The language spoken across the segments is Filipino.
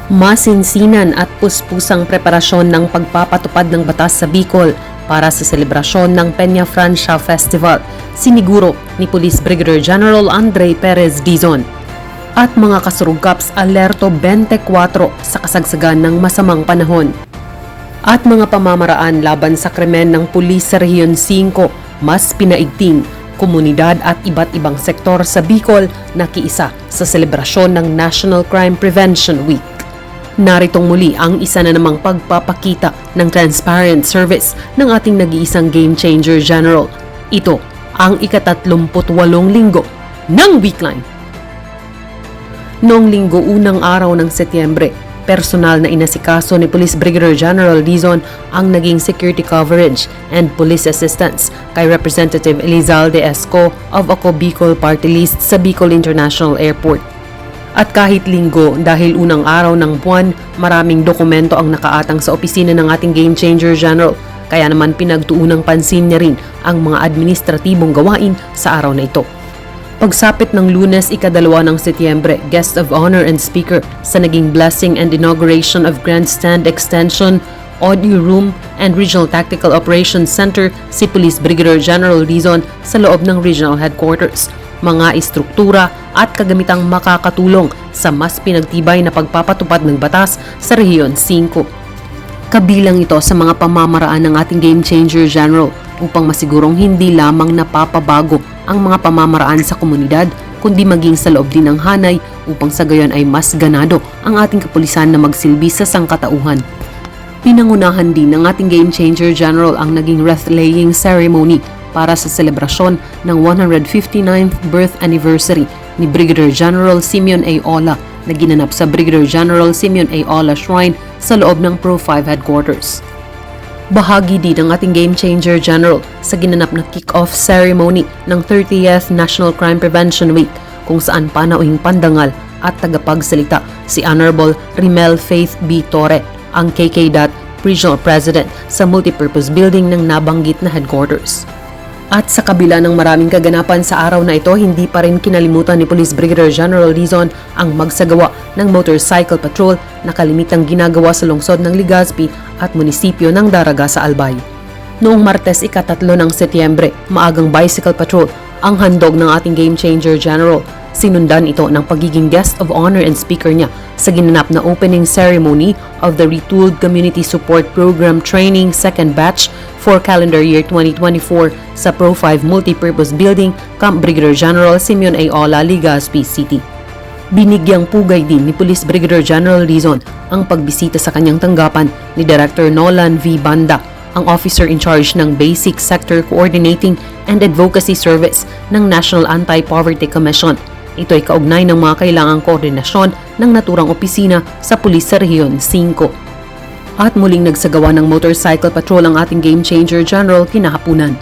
Masinsinan at puspusang preparasyon ng pagpapatupad ng batas sa Bicol para sa selebrasyon ng Peña Francia Festival, siniguro ni Police Brigadier General Andre Perez Dizon. At mga kasurugkaps alerto 24 sa kasagsagan ng masamang panahon. At mga pamamaraan laban sa krimen ng pulis sa Rehiyon 5, mas pinaigting, komunidad at iba't ibang sektor sa Bicol nakiisa sa selebrasyon ng National Crime Prevention Week. Naritong muli ang isa na namang pagpapakita ng transparent service ng ating nag-iisang Game Changer General. Ito ang ika-38 linggo ng Weekline. Noong linggo unang araw ng Setyembre, personal na inasikaso ni Police Brigadier General Dizon ang naging security coverage and police assistance kay Representative Elizalde Esco of Ako Bicol Party List sa Bicol International Airport. At kahit linggo, dahil unang araw ng buwan, maraming dokumento ang nakaatang sa opisina ng ating Game Changer General. Kaya naman pinagtuunang pansin niya rin ang mga administratibong gawain sa araw na ito. Pagsapit ng Lunes, ika-2 ng Setyembre, Guest of Honor and Speaker sa naging blessing and inauguration of Grandstand Extension, Audio Room and Regional Tactical Operations Center si Police Brigadier General Dizon sa loob ng Regional Headquarters. Mga istruktura at kagamitang makakatulong sa mas pinagtibay na pagpapatupad ng batas sa Rehiyon 5. Kabilang ito sa mga pamamaraan ng ating Game Changer General upang masigurong hindi lamang napapabago ang mga pamamaraan sa komunidad kundi maging sa loob din ng hanay upang sa gayon ay mas ganado ang ating kapulisan na magsilbi sa sangkatauhan. Pinangunahan din ng ating Game Changer General ang naging wreath-laying ceremony para sa selebrasyon ng 159th birth anniversary ni Brigadier General Simeon A. Ola na ginanap sa Brigadier General Simeon A. Ola Shrine sa loob ng Pro 5 Headquarters. Bahagi din ng ating Game Changer General sa ginanap na kick-off ceremony ng 30th National Crime Prevention Week kung saan panauhing pandangal at tagapagsalita si Honorable Rimel Faith B. Torre, ang KKDAT Regional President sa Multipurpose Building ng nabanggit na headquarters. At sa kabila ng maraming kaganapan sa araw na ito, hindi pa rin kinalimutan ni Police Brigadier General Dizon ang magsagawa ng motorcycle patrol na kalimitang ginagawa sa lungsod ng Legazpi at munisipyo ng Daraga sa Albay. Noong Martes, ika-3 ng Setyembre, maagang bicycle patrol ang handog ng ating Game Changer General. Sinundan ito ng pagiging Guest of Honor and Speaker niya sa ginanap na opening ceremony of the Retooled Community Support Program Training 2nd Batch for calendar year 2024 sa Pro 5 Multipurpose Building, Camp Brigadier General Simeon A. Ola, Legazpi City. Binigyang pugay din ni Police Brigadier General Dizon ang pagbisita sa kanyang tanggapan ni Director Nolan V. Banda, ang officer in charge ng Basic Sector Coordinating and Advocacy Service ng National Anti-Poverty Commission. Ito ay kaugnay ng mga kailangang koordinasyon ng naturang opisina sa pulis sa Rehiyon 5. At muling nagsagawa ng motorcycle patrol ang ating Game Changer General kinahapunan.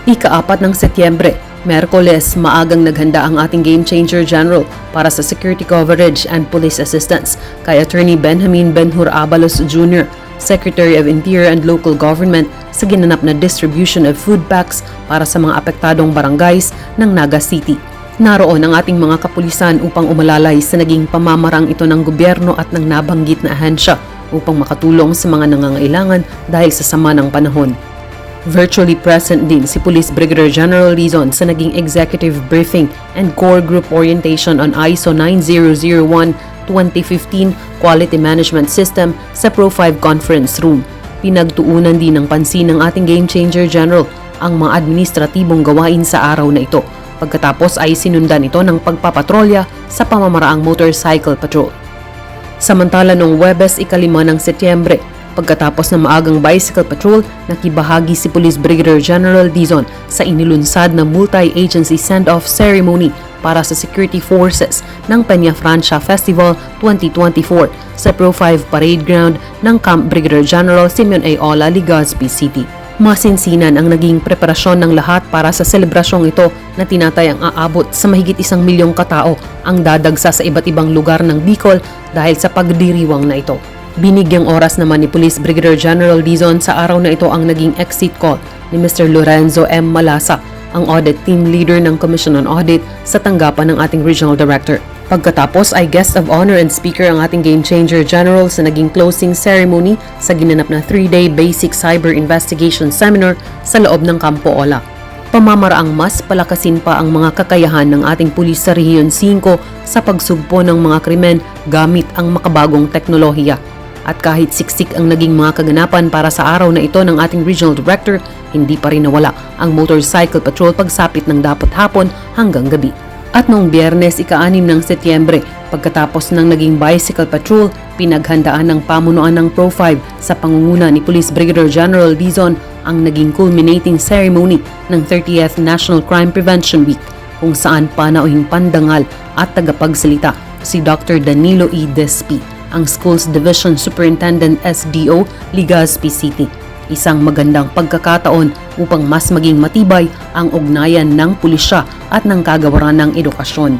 Ika-4 ng Setyembre, Merkoles, maagang naghanda ang ating Game Changer General para sa security coverage and police assistance kay Attorney Benjamin Benhur Abalos Jr., Secretary of Interior and Local Government sa ginanap na distribution of food packs para sa mga apektadong barangays ng Naga City. Naroon ang ating mga kapulisan upang umalalay sa naging pamamarang ito ng gobyerno at ng nabanggit na ahensya upang makatulong sa mga nangangailangan dahil sa sama ng panahon. Virtually present din si Police Brigadier General Dizon sa naging executive briefing and core group orientation on ISO 9001-2015 Quality Management System sa Pro 5 Conference Room. Pinagtuunan din ng pansin ng ating Game Changer General ang mga administratibong gawain sa araw na ito. Pagkatapos ay sinundan ito ng pagpapatrolya sa pamamaraang motorcycle patrol. Samantala noong Huwebes, ika-5 ng Setyembre, pagkatapos ng maagang bicycle patrol, nakibahagi si Police Brigadier General Dizon sa inilunsad na multi-agency send-off ceremony para sa security forces ng Peña Francia Festival 2024 sa Pro 5 Parade Ground ng Camp Brigadier General Simeon A. Ola, Legazpi City. Masinsinan ang naging preparasyon ng lahat para sa selebrasyong ito na tinatayang aabot sa mahigit 1 milyong katao ang dadagsa sa iba't ibang lugar ng Bicol dahil sa pagdiriwang na ito. Binigyang oras naman ni Police Brigadier General Dizon sa araw na ito ang naging exit call ni Mr. Lorenzo M. Malasa, ang audit team leader ng Commission on Audit sa tanggapan ng ating Regional Director. Pagkatapos ay guest of honor and speaker ang ating Game Changer General sa naging closing ceremony sa ginanap na 3-day Basic Cyber Investigation Seminar sa loob ng Campo Ola. Pamamaraang mas palakasin pa ang mga kakayahan ng ating pulis sa Rehiyon 5 sa pagsugpo ng mga krimen gamit ang makabagong teknolohiya. At kahit siksik ang naging mga kaganapan para sa araw na ito ng ating Regional Director, hindi pa rin nawala ang motorcycle patrol pagsapit ng dapot hapon hanggang gabi. At noong Biyernes, ika-6 ng Setyembre, pagkatapos ng naging bicycle patrol, pinaghandaan ng pamunuan ng Pro 5 sa pangunguna ni Police Brigadier General Dizon ang naging culminating ceremony ng 30th National Crime Prevention Week, kung saan panauhing pandangal at tagapagsalita si Dr. Danilo E. Despi, ang Schools Division Superintendent SDO, Legazpi City. Isang magandang pagkakataon upang mas maging matibay ang ugnayan ng pulisya at ng kagawaran ng edukasyon.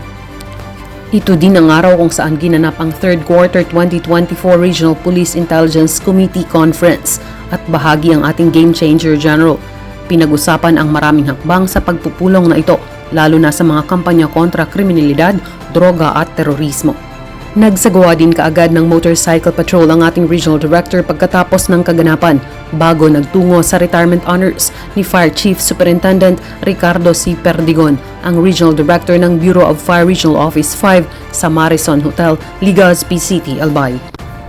Ito din ang araw kung saan ginanap ang 3rd Quarter 2024 Regional Police Intelligence Committee Conference at bahagi ang ating Game Changer General. Pinag-usapan ang maraming hakbang sa pagpupulong na ito, lalo na sa mga kampanya kontra kriminalidad, droga at terorismo. Nagsagawa din kaagad ng motorcycle patrol ang ating Regional Director pagkatapos ng kaganapan bago nagtungo sa retirement honors ni Fire Chief Superintendent Ricardo C. Perdigon, ang Regional Director ng Bureau of Fire Regional Office 5 sa Marison Hotel, Legazpi City, Albay.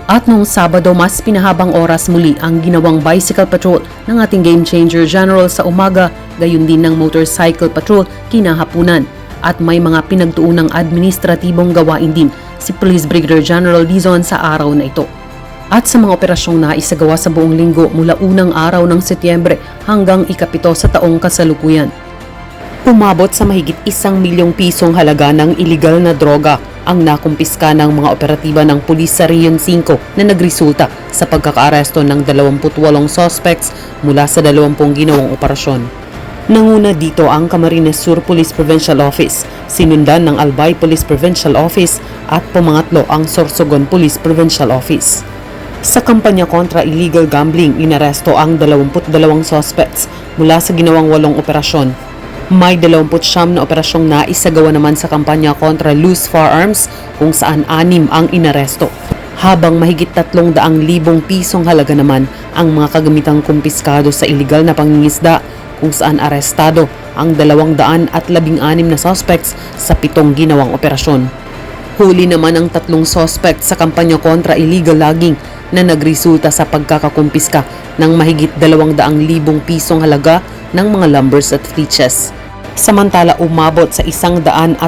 At noong Sabado, mas pinahabang oras muli ang ginawang bicycle patrol ng ating Game Changer General sa umaga, gayon din ng motorcycle patrol kinahapunan. At may mga pinagtuunang administratibong gawain din si Police Brigadier General Dizon sa araw na ito. At sa mga operasyong naisagawa sa buong linggo mula unang araw ng Setyembre hanggang ika-7 sa taong kasalukuyan. Umabot sa mahigit 1 milyong pisong halaga ng iligal na droga ang nakumpiska ng mga operatiba ng pulis sa Rehiyon 5 na nagresulta sa pagkakaaresto ng 28 suspects mula sa 20 ginawang operasyon. Nanguna dito ang Camarines Sur Police Provincial Office, sinundan ng Albay Police Provincial Office at pumangatlo ang Sorsogon Police Provincial Office. Sa kampanya kontra illegal gambling, inaresto ang 22 suspects mula sa ginawang 8 operasyon. May 29 na operasyong naisagawa naman sa kampanya kontra loose firearms kung saan 6 ang inaresto. Habang mahigit 300,000 pisong halaga naman ang mga kagamitang kumpiskado sa illegal na pangingisda, kung saan arestado ang 216 na suspects sa 7 ginawang operasyon. Huli naman ang 3 suspects sa kampanya kontra illegal logging na nagresulta sa pagkakakumpiska ng mahigit 200,000 pisong halaga ng mga lumbers at flitches. Samantala, umabot sa 103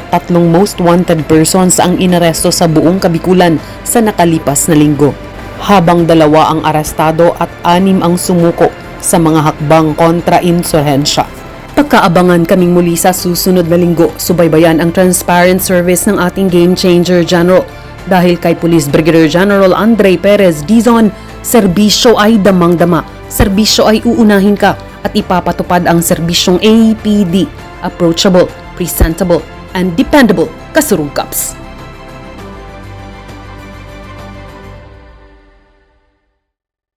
most wanted persons ang inaresto sa buong Kabikulan sa nakalipas na linggo, habang 2 ang arestado at 6 ang sumuko sa mga hakbang kontra insurhensya. Pagkaabangan kaming muli sa susunod na linggo, subaybayan ang transparent service ng ating Game Changer General. Dahil kay Police Brigadier General Andre Perez Dizon, serbisyo ay damang-dama, serbisyo ay uunahin ka at ipapatupad ang serbisyong APD, approachable, presentable, and dependable kasurong cops.